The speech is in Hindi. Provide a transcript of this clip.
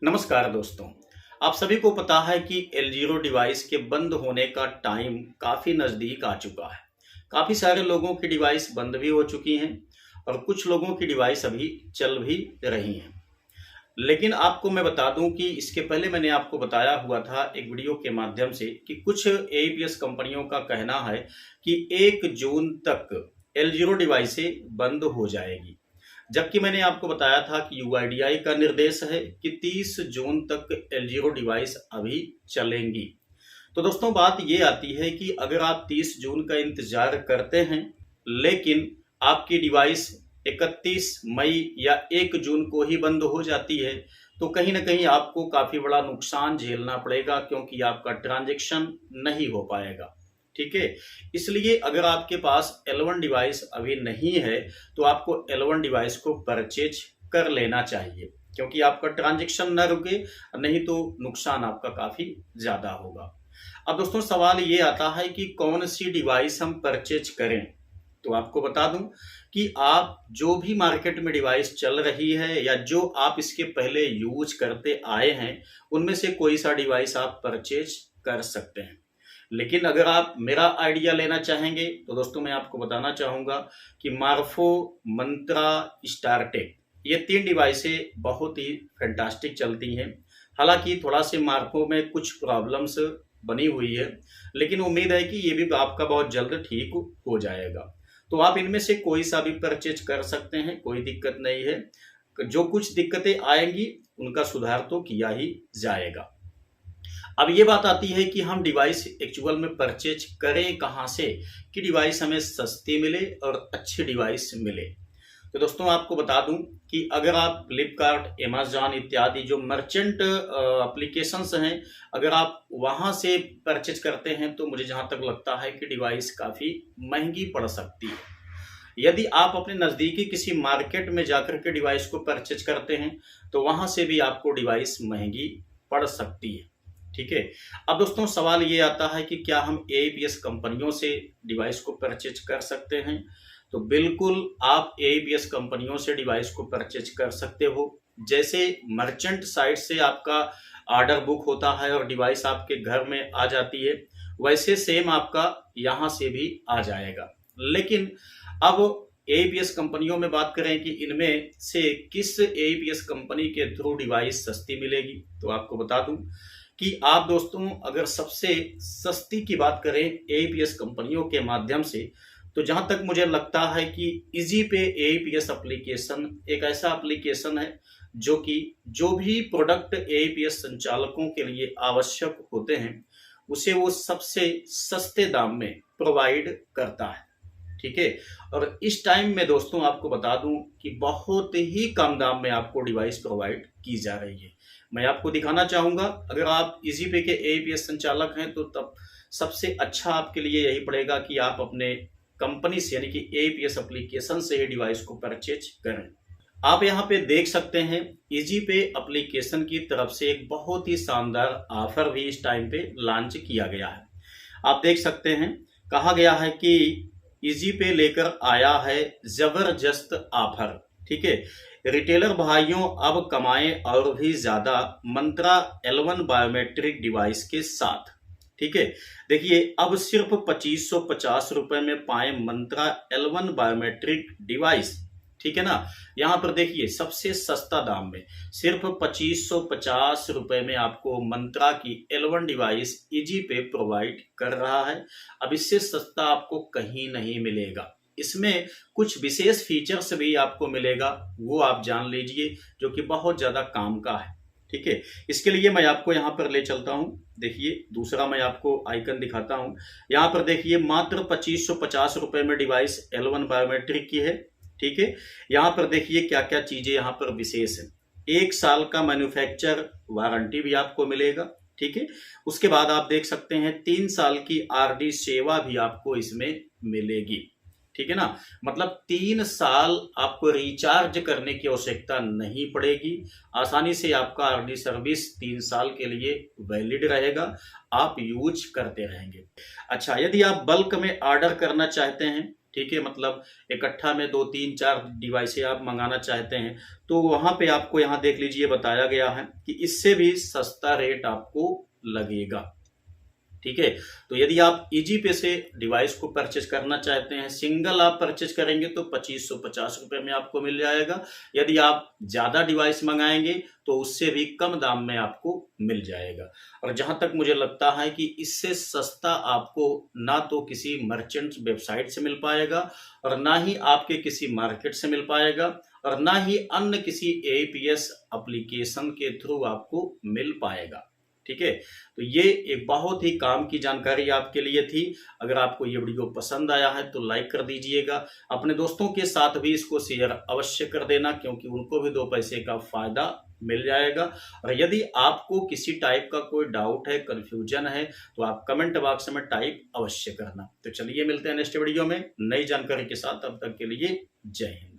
नमस्कार दोस्तों। आप सभी को पता है कि L0 डिवाइस के बंद होने का टाइम काफ़ी नज़दीक आ चुका है। काफ़ी सारे लोगों की डिवाइस बंद भी हो चुकी हैं और कुछ लोगों की डिवाइस अभी चल भी रही हैं। लेकिन आपको मैं बता दूं कि इसके पहले मैंने आपको बताया हुआ था एक वीडियो के माध्यम से कि कुछ एईपीएस कंपनियों का कहना है कि 1 जून तक L0 डिवाइसें बंद हो जाएगी। जबकि मैंने आपको बताया था कि यूआईडीआई का निर्देश है कि 30 जून तक L0 डिवाइस अभी चलेंगी। तो दोस्तों बात ये आती है कि अगर आप 30 जून का इंतजार करते हैं लेकिन आपकी डिवाइस 31 मई या 1 जून को ही बंद हो जाती है तो कहीं ना कहीं आपको काफ़ी बड़ा नुकसान झेलना पड़ेगा, क्योंकि आपका ट्रांजैक्शन नहीं हो पाएगा। ठीक है, इसलिए अगर आपके पास L1 डिवाइस अभी नहीं है तो आपको L1 डिवाइस को परचेज कर लेना चाहिए, क्योंकि आपका ट्रांजैक्शन न रुके, नहीं तो नुकसान आपका काफ़ी ज़्यादा होगा। अब दोस्तों सवाल ये आता है कि कौन सी डिवाइस हम परचेज करें। तो आपको बता दूं कि आप जो भी मार्केट में डिवाइस चल रही है या जो आप इसके पहले यूज करते आए हैं उनमें से कोई सा डिवाइस आप परचेज कर सकते हैं। लेकिन अगर आप मेरा आइडिया लेना चाहेंगे तो दोस्तों मैं आपको बताना चाहूँगा कि मार्फो, मंत्रा, स्टारटेक ये 3 डिवाइसें बहुत ही फैंटास्टिक चलती हैं। हालांकि थोड़ा से मार्फो में कुछ प्रॉब्लम्स बनी हुई है, लेकिन उम्मीद है कि ये भी आपका बहुत जल्द ठीक हो जाएगा। तो आप इनमें से कोई सा भी परचेज कर सकते हैं, कोई दिक्कत नहीं है। जो कुछ दिक्कतें आएंगी उनका सुधार तो किया ही जाएगा। अब ये बात आती है कि हम डिवाइस एक्चुअल में परचेज करें कहाँ से कि डिवाइस हमें सस्ती मिले और अच्छी डिवाइस मिले। तो दोस्तों आपको बता दूं कि अगर आप फ्लिपकार्ट, अमेजॉन इत्यादि जो मर्चेंट एप्लीकेशंस हैं, अगर आप वहां से परचेज करते हैं तो मुझे जहां तक लगता है कि डिवाइस काफ़ी महंगी पड़ सकती है। यदि आप अपने नज़दीकी किसी मार्केट में जाकर के डिवाइस को परचेज करते हैं तो वहां से भी आपको डिवाइस महंगी पड़ सकती है। ठीक है, अब दोस्तों सवाल ये आता है कि क्या हम एईपीएस कंपनियों से डिवाइस को परचेज कर सकते हैं। तो बिल्कुल आप एईपीएस कंपनियों से डिवाइस को परचेज कर सकते हो। जैसे मर्चेंट साइट से आपका ऑर्डर बुक होता है और डिवाइस आपके घर में आ जाती है, वैसे सेम आपका यहाँ से भी आ जाएगा। लेकिन अब एईपीएस कंपनियों में बात करें कि इनमें से किस एईपीएस कंपनी के थ्रू डिवाइस सस्ती मिलेगी, तो आपको बता दूं कि आप दोस्तों अगर सबसे सस्ती की बात करें एईपीएस कंपनियों के माध्यम से, तो जहां तक मुझे लगता है कि इजीपे एईपीएस एप्लीकेशन एक ऐसा एप्लीकेशन है जो कि जो भी प्रोडक्ट एईपीएस संचालकों के लिए आवश्यक होते हैं उसे वो सबसे सस्ते दाम में प्रोवाइड करता है। ठीक है, और इस टाइम में दोस्तों आपको बता दूं कि बहुत ही कम दाम में आपको डिवाइस प्रोवाइड की जा रही है। मैं आपको दिखाना चाहूंगा, अगर आप इजीपे के एईपीएस संचालक हैं तो तब सबसे अच्छा आपके लिए यही पड़ेगा कि आप अपने कंपनी से यानी कि एईपीएस एप्लीकेशन से ही डिवाइस को परचेज करें। आप यहाँ पे देख सकते हैं इजीपे एप्लीकेशन की तरफ से एक बहुत ही शानदार ऑफर भी इस टाइम पे लॉन्च किया गया है। आप देख सकते हैं, कहा गया है कि इजीपे लेकर आया है जबरदस्त ऑफर। ठीक है, रिटेलर भाइयों अब कमाएं और भी ज्यादा मंत्रा L1 बायोमेट्रिक डिवाइस के साथ। ठीक है, देखिए अब सिर्फ 2550 रुपए में पाए मंत्रा L1 बायोमेट्रिक डिवाइस। ठीक है ना, यहाँ पर देखिए सबसे सस्ता दाम में सिर्फ 2550 रुपए में आपको मंत्रा की L1 डिवाइस इजीपे प्रोवाइड कर रहा है। अब इससे सस्ता आपको कहीं नहीं मिलेगा। इसमें कुछ विशेष फीचर्स भी आपको मिलेगा, वो आप जान लीजिए, जो कि बहुत ज्यादा काम का है। ठीक है, इसके लिए मैं आपको यहाँ पर ले चलता हूँ। देखिए दूसरा मैं आपको आइकन दिखाता हूँ। यहाँ पर देखिए मात्र 2550 रुपए में डिवाइस L1 बायोमेट्रिक की है। ठीक है, यहाँ पर देखिए क्या क्या चीजें यहाँ पर विशेष है। 1 साल का मैन्युफैक्चर वारंटी भी आपको मिलेगा। ठीक है, उसके बाद आप देख सकते हैं 3 साल की आरडी सेवा भी आपको इसमें मिलेगी। ठीक है ना, मतलब 3 साल आपको रिचार्ज करने की आवश्यकता नहीं पड़ेगी। आसानी से आपका आरडी सर्विस 3 साल के लिए वैलिड रहेगा, आप यूज करते रहेंगे। अच्छा, यदि आप बल्क में ऑर्डर करना चाहते हैं ठीक है, मतलब इकट्ठा में 2 3 4 डिवाइसें आप मंगाना चाहते हैं, तो वहाँ पे आपको यहाँ देख लीजिए बताया गया है कि इससे भी सस्ता रेट आपको लगेगा। ठीक है, तो यदि आप इजी पे से डिवाइस को परचेज करना चाहते हैं, सिंगल आप परचेज करेंगे तो 2550 रुपए में आपको मिल जाएगा। यदि आप ज़्यादा डिवाइस मंगाएंगे तो उससे भी कम दाम में आपको मिल जाएगा। और जहां तक मुझे लगता है कि इससे सस्ता आपको ना तो किसी मर्चेंट वेबसाइट से मिल पाएगा और ना ही आपके किसी मार्केट से मिल पाएगा और ना ही अन्य किसी एपीएस एप्लीकेशन के थ्रू आपको मिल पाएगा। ठीक है, तो ये एक बहुत ही काम की जानकारी आपके लिए थी। अगर आपको ये वीडियो पसंद आया है तो लाइक कर दीजिएगा, अपने दोस्तों के साथ भी इसको शेयर अवश्य कर देना, क्योंकि उनको भी 2 पैसे का फायदा मिल जाएगा। और यदि आपको किसी टाइप का कोई डाउट है, कंफ्यूजन है, तो आप कमेंट बॉक्स में टाइप अवश्य करना। तो चलिए मिलते हैं नेक्स्ट वीडियो में नई जानकारी के साथ, तब तक के लिए जय हिंद।